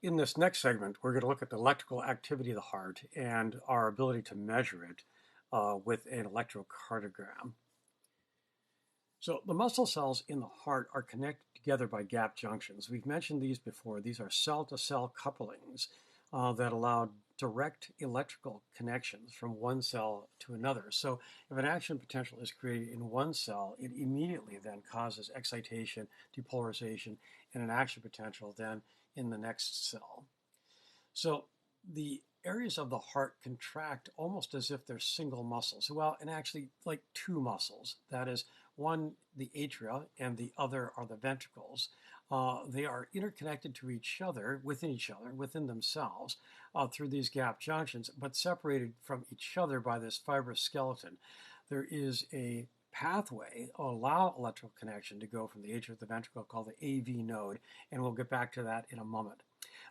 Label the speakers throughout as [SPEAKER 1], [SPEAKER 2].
[SPEAKER 1] In this next segment, we're going to look at the electrical activity of the heart and our ability to measure it with an electrocardiogram. So the muscle cells in the heart are connected together by gap junctions. We've mentioned these before. These are cell-to-cell couplings that allow direct electrical connections from one cell to another. So if an action potential is created in one cell, it immediately then causes excitation, depolarization, and an action potential then in the next cell. So the areas of the heart contract almost as if they're single muscles. Well, and actually like two muscles. That is, one, the atria, and the other are the ventricles. They are interconnected to each other, within themselves, through these gap junctions, but separated from each other by this fibrous skeleton. There is a pathway allow electrical connection to go from the atria to the ventricle called the AV node, and we'll get back to that in a moment.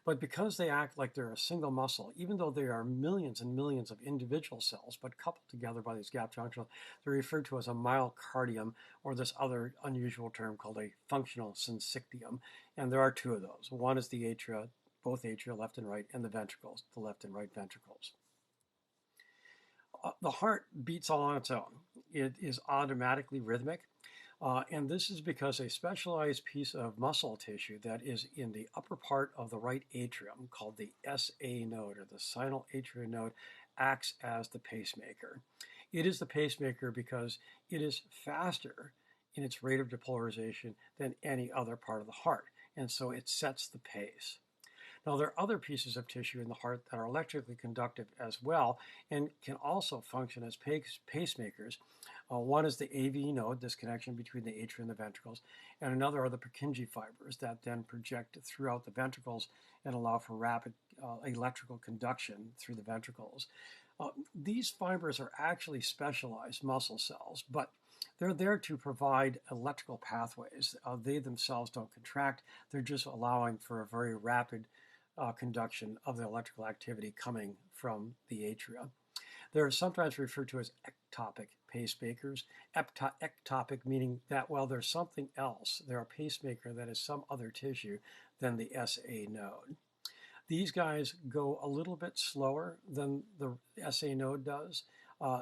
[SPEAKER 1] But because they act like they're a single muscle, even though they are millions and millions of individual cells, but coupled together by these gap junctions, they're referred to as a myocardium, or this other unusual term called a functional syncytium. And there are two of those. One is the atria, both atria, left and right, and the ventricles, the left and right ventricles. The heart beats all on its own. It is automatically rhythmic. And this is because a specialized piece of muscle tissue that is in the upper part of the right atrium, called the SA node, or the sinoatrial node, acts as the pacemaker. It is the pacemaker because it is faster in its rate of depolarization than any other part of the heart, and so it sets the pace. Now, there are other pieces of tissue in the heart that are electrically conductive as well and can also function as pacemakers. One is the AV node, this connection between the atria and the ventricles, and another are the Purkinje fibers that then project throughout the ventricles and allow for rapid electrical conduction through the ventricles. These fibers are actually specialized muscle cells, but they're there to provide electrical pathways. They themselves don't contract. They're just allowing for a very rapid conduction of the electrical activity coming from the atria. They're sometimes referred to as ectopic pacemakers. Ectopic meaning that, well, there's something else. They're a pacemaker that is some other tissue than the SA node. These guys go a little bit slower than the SA node does.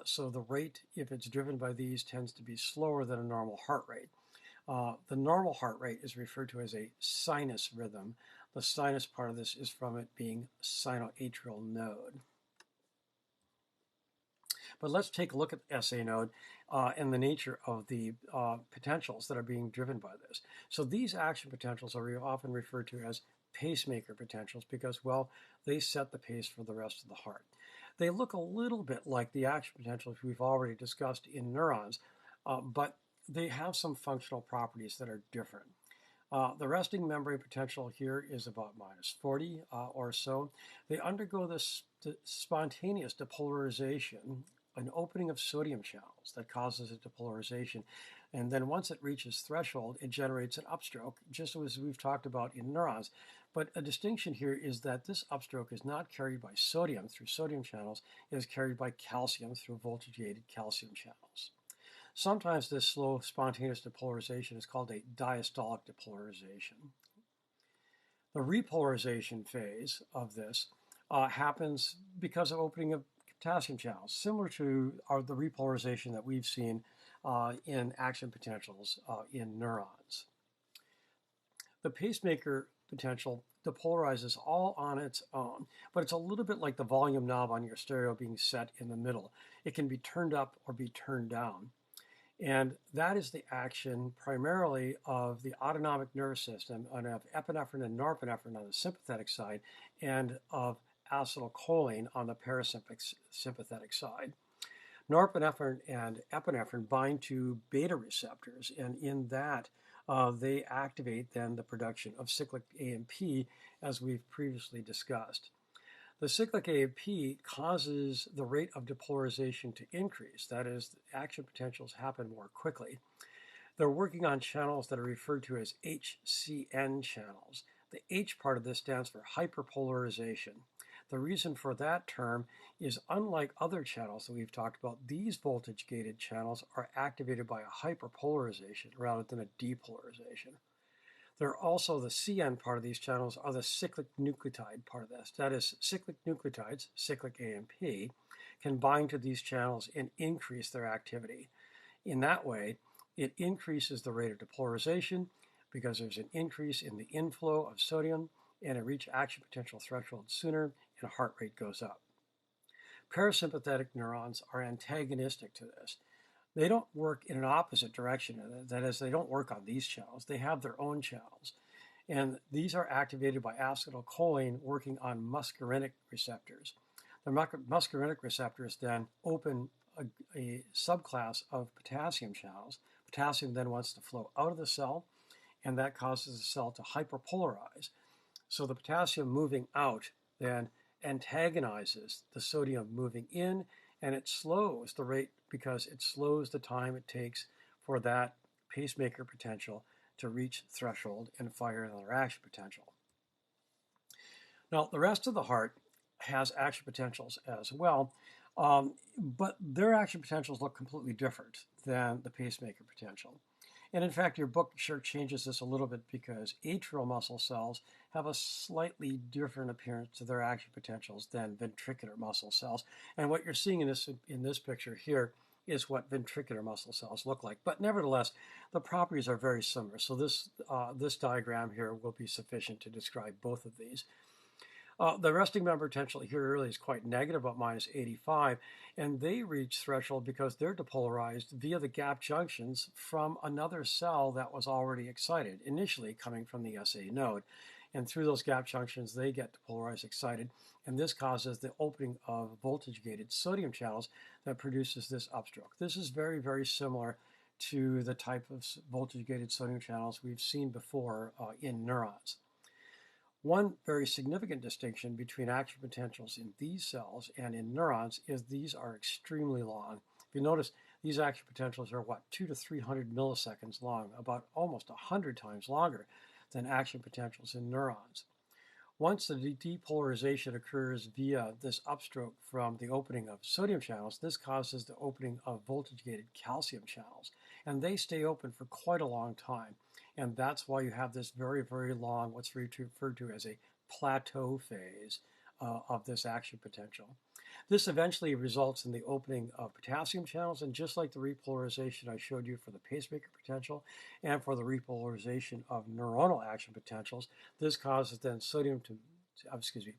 [SPEAKER 1] So the rate, if it's driven by these, tends to be slower than a normal heart rate. The normal heart rate is referred to as a sinus rhythm. The sinus part of this is from it being sinoatrial node. But let's take a look at the SA node and the nature of the potentials that are being driven by this. So these action potentials are often referred to as pacemaker potentials because, well, they set the pace for the rest of the heart. They look a little bit like the action potentials we've already discussed in neurons, but they have some functional properties that are different. The resting membrane potential here is about minus 40 or so. They undergo this spontaneous depolarization, an opening of sodium channels that causes a depolarization. And then once it reaches threshold, it generates an upstroke, just as we've talked about in neurons. But a distinction here is that this upstroke is not carried by sodium through sodium channels, it is carried by calcium through voltage-gated calcium channels. Sometimes this slow spontaneous depolarization is called a diastolic depolarization. The repolarization phase of this happens because of opening of potassium channels, similar to the repolarization that we've seen in action potentials in neurons. The pacemaker potential depolarizes all on its own, but it's a little bit like the volume knob on your stereo being set in the middle. It can be turned up or be turned down. And that is the action primarily of the autonomic nervous system and of epinephrine and norepinephrine on the sympathetic side and of acetylcholine on the parasympathetic side. Norepinephrine and epinephrine bind to beta receptors, and in that they activate then the production of cyclic AMP, as we've previously discussed. The cyclic AMP causes the rate of depolarization to increase. That is, action potentials happen more quickly. They're working on channels that are referred to as HCN channels. The H part of this stands for hyperpolarization. The reason for that term is, unlike other channels that we've talked about, these voltage-gated channels are activated by a hyperpolarization rather than a depolarization. They're also the CN part of these channels are the cyclic nucleotide part of this. That is, cyclic nucleotides, cyclic AMP, can bind to these channels and increase their activity. In that way, it increases the rate of depolarization because there's an increase in the inflow of sodium and it reaches action potential threshold sooner and heart rate goes up. Parasympathetic neurons are antagonistic to this. They don't work in an opposite direction. That is, they don't work on these channels. They have their own channels. And these are activated by acetylcholine working on muscarinic receptors. The muscarinic receptors then open a subclass of potassium channels. Potassium then wants to flow out of the cell, and that causes the cell to hyperpolarize. So the potassium moving out then antagonizes the sodium moving in, and it slows the rate because it slows the time it takes for that pacemaker potential to reach threshold and fire another action potential. Now, the rest of the heart has action potentials as well, but their action potentials look completely different than the pacemaker potential. And in fact, your book sure changes this a little bit because atrial muscle cells have a slightly different appearance to their action potentials than ventricular muscle cells. And what you're seeing in this picture here is what ventricular muscle cells look like. But nevertheless, the properties are very similar. So this diagram here will be sufficient to describe both of these. The resting member potential here really is quite negative, about minus 85, and they reach threshold because they're depolarized via the gap junctions from another cell that was already excited, initially coming from the SA node. And through those gap junctions, they get depolarized, excited, and this causes the opening of voltage-gated sodium channels that produces this upstroke. This is very, very similar to the type of voltage-gated sodium channels we've seen before in neurons. One very significant distinction between action potentials in these cells and in neurons is these are extremely long. If you notice, these action potentials are 200 to 300 milliseconds long, about almost 100 times longer than action potentials in neurons. Once the depolarization occurs via this upstroke from the opening of sodium channels, this causes the opening of voltage-gated calcium channels, and they stay open for quite a long time. And that's why you have this very, very long, what's referred to as a plateau phase of this action potential. This eventually results in the opening of potassium channels, and just like the repolarization I showed you for the pacemaker potential and for the repolarization of neuronal action potentials, this causes then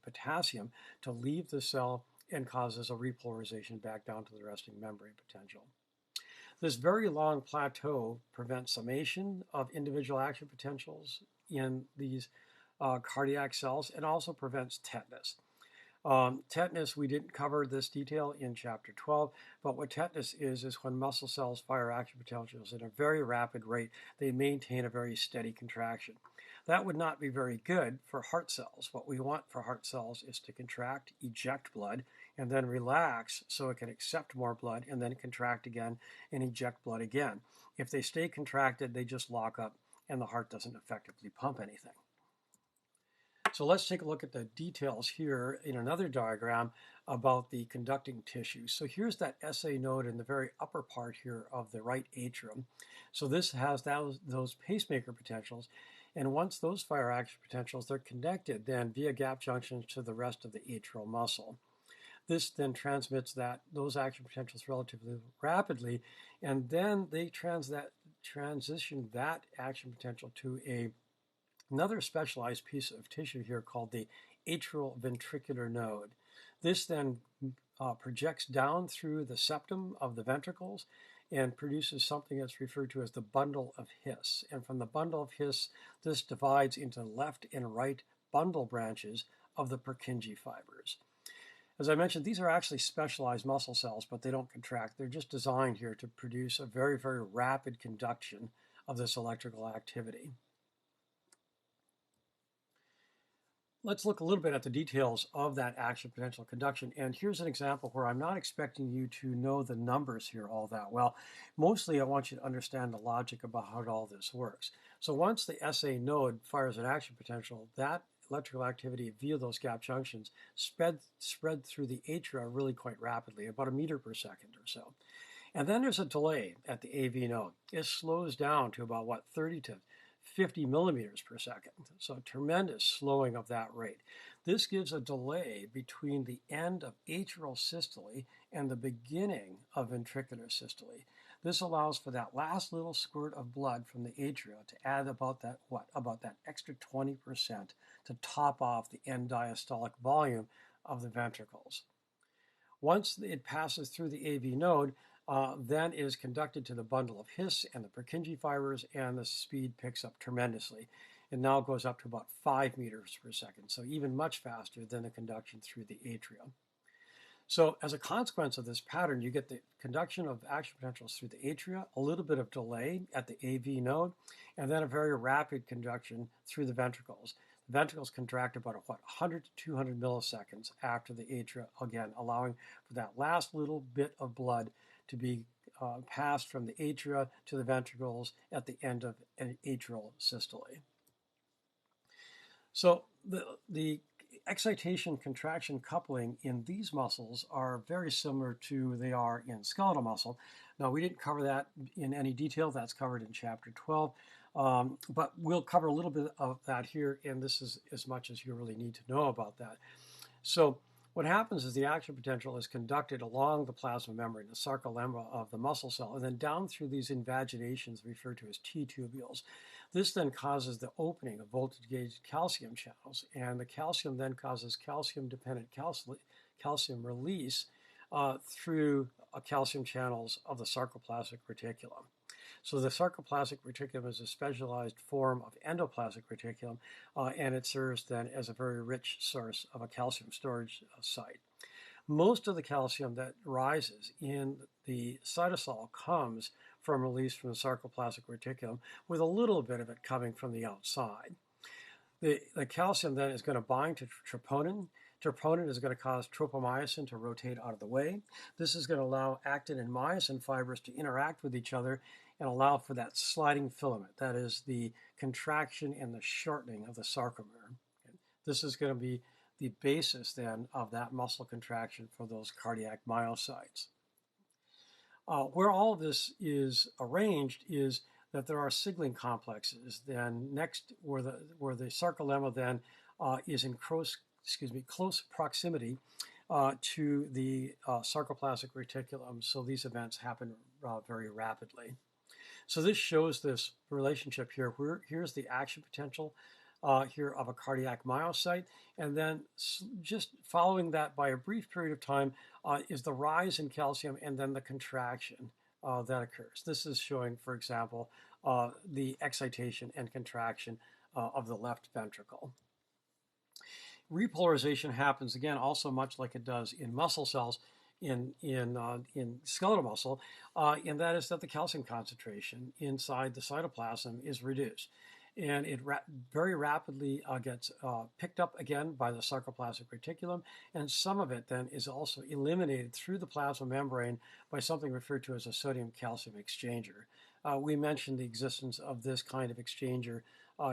[SPEAKER 1] potassium to leave the cell and causes a repolarization back down to the resting membrane potential. This very long plateau prevents summation of individual action potentials in these cardiac cells and also prevents tetanus. Tetanus, we didn't cover this detail in chapter 12, but what tetanus is when muscle cells fire action potentials at a very rapid rate. They maintain a very steady contraction. That would not be very good for heart cells. What we want for heart cells is to contract, eject blood, and then relax so it can accept more blood and then contract again and eject blood again. If they stay contracted, they just lock up and the heart doesn't effectively pump anything. So let's take a look at the details here in another diagram about the conducting tissue. So here's that SA node in the very upper part here of the right atrium. So this has those pacemaker potentials, and once those fire action potentials, they're connected then via gap junctions to the rest of the atrial muscle. This then transmits those action potentials relatively rapidly, and then they transition that action potential to another specialized piece of tissue here called the atrial ventricular node. This then projects down through the septum of the ventricles and produces something that's referred to as the bundle of His. And from the bundle of His, this divides into left and right bundle branches of the Purkinje fibers. As I mentioned, these are actually specialized muscle cells, but they don't contract. They're just designed here to produce a very, very rapid conduction of this electrical activity. Let's look a little bit at the details of that action potential conduction. And here's an example where I'm not expecting you to know the numbers here all that well. Mostly I want you to understand the logic about how all this works. So once the SA node fires an action potential, that electrical activity via those gap junctions spread through the atria really quite rapidly, about a meter per second or so. And then there's a delay at the AV node. It slows down to about 30 to 50 millimeters per second. So tremendous slowing of that rate. This gives a delay between the end of atrial systole and the beginning of ventricular systole. This allows for that last little squirt of blood from the atria to add about that extra 20% to top off the end diastolic volume of the ventricles. Once it passes through the AV node, then is conducted to the bundle of His and the Purkinje fibers, and the speed picks up tremendously. It now goes up to about 5 meters per second, so even much faster than the conduction through the atria. So as a consequence of this pattern, you get the conduction of action potentials through the atria, a little bit of delay at the AV node, and then a very rapid conduction through the ventricles. The ventricles contract about 100 to 200 milliseconds after the atria, again allowing for that last little bit of blood to be passed from the atria to the ventricles at the end of an atrial systole. So the excitation contraction coupling in these muscles are very similar to they are in skeletal muscle. Now, we didn't cover that in any detail. That's covered in chapter 12. But we'll cover a little bit of that here, and this is as much as you really need to know about that. So what happens is the action potential is conducted along the plasma membrane, the sarcolemma of the muscle cell, and then down through these invaginations referred to as T-tubules. This then causes the opening of voltage-gauged calcium channels, and the calcium then causes calcium-dependent calcium release through calcium channels of the sarcoplasmic reticulum. So the sarcoplasmic reticulum is a specialized form of endoplasmic reticulum, and it serves then as a very rich source of a calcium storage site. Most of the calcium that rises in the cytosol comes from release from the sarcoplasmic reticulum, with a little bit of it coming from the outside. The calcium then is going to bind to troponin. Troponin is going to cause tropomyosin to rotate out of the way. This is going to allow actin and myosin fibers to interact with each other and allow for that sliding filament, that is the contraction and the shortening of the sarcomere. This is going to be the basis then of that muscle contraction for those cardiac myocytes. Where all of this is arranged is that there are signaling complexes. Then next, where the sarcolemma then is in close proximity to the sarcoplasmic reticulum. So these events happen very rapidly. So this shows this relationship here. Here's the action potential here of a cardiac myocyte, and then just following that by a brief period of time is the rise in calcium and then the contraction that occurs. This is showing, for example, the excitation and contraction of the left ventricle. Repolarization happens again also much like it does in muscle cells in skeletal muscle, and that is that the calcium concentration inside the cytoplasm is reduced. And it very rapidly gets picked up again by the sarcoplasmic reticulum, and some of it then is also eliminated through the plasma membrane by something referred to as a sodium-calcium exchanger. We mentioned the existence of this kind of exchanger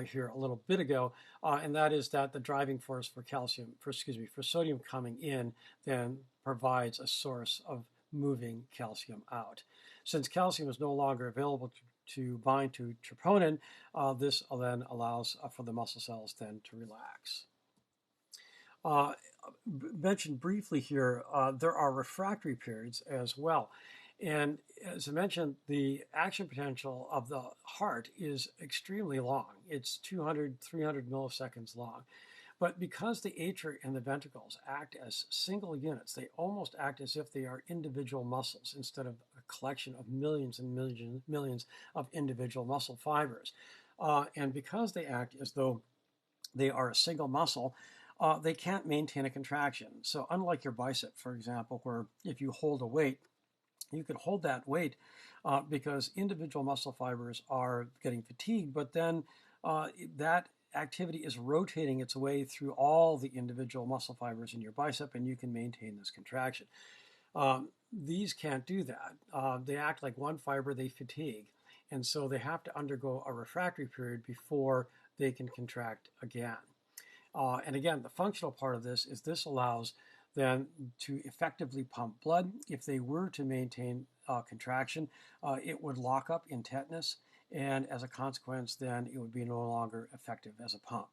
[SPEAKER 1] here a little bit ago, and that is that the driving force for sodium coming in then provides a source of moving calcium out. Since calcium is no longer available to bind to troponin, this then allows for the muscle cells then to relax. Mentioned briefly here, there are refractory periods as well. And as I mentioned, the action potential of the heart is extremely long. It's 200, 300 milliseconds long. But because the atria and the ventricles act as single units, they almost act as if they are individual muscles instead of a collection of millions and millions of individual muscle fibers. And because they act as though they are a single muscle, they can't maintain a contraction. So unlike your bicep, for example, where if you hold a weight, you can hold that weight because individual muscle fibers are getting fatigued, but then that activity is rotating its way through all the individual muscle fibers in your bicep, and you can maintain this contraction. These can't do that. They act like one fiber, they fatigue, and so they have to undergo a refractory period before they can contract again. And again, the functional part of this is this allows then to effectively pump blood. If they were to maintain contraction, it would lock up in tetanus, and as a consequence, then it would be no longer effective as a pump.